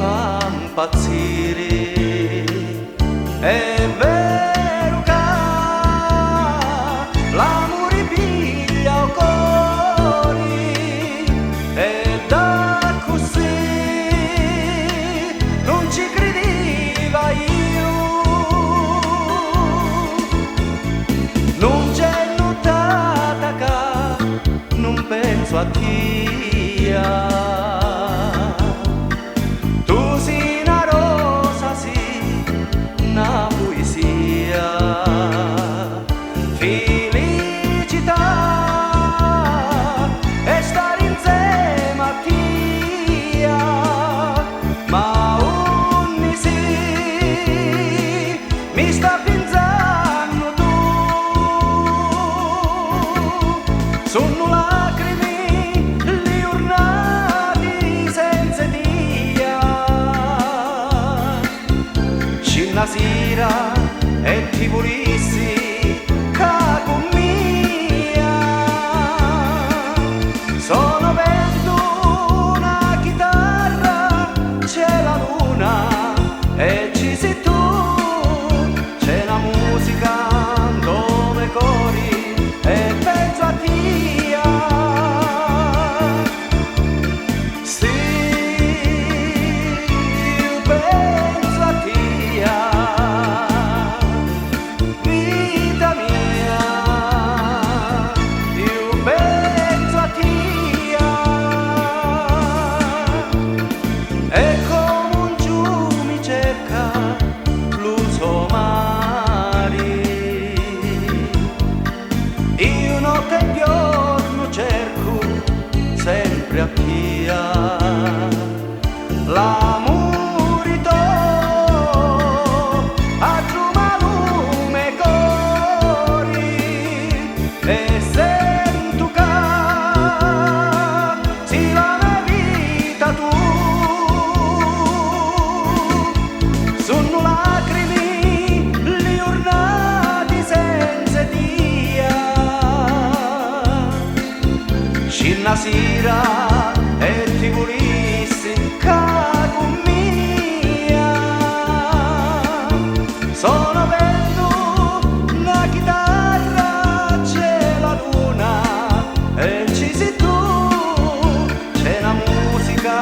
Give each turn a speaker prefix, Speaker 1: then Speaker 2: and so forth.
Speaker 1: fa impazzire. È vero che l'amore piglia o cori, e da così non ci credeva io. Non c'è notata che non penso a tia. Tu sei una rosa, sì, una poesia. Felicità è stare insieme a tia, ma ogni sì mi sta pensando tu. Sono lacrime le giornate senza dia. Cinna sera e ti volissi ca con mia. Sono vento una chitarra, c'è la luna e ci sei tu. C'è la musica dove cori e penso a tia. Sì, io penso a tia, vita mia, io penso a tia. E come un giù mi cerca l'uso mare, io notte e giorno cerco sempre a tia. L'amore tuo a giuma lume cori, e sento che si la mia vita tu. Sono lacrime le giornate senza dia. Cinna sera e ti volissi ca con mia. Sono vento una chitarra, c'è la luna e ci sei tu. C'è la musica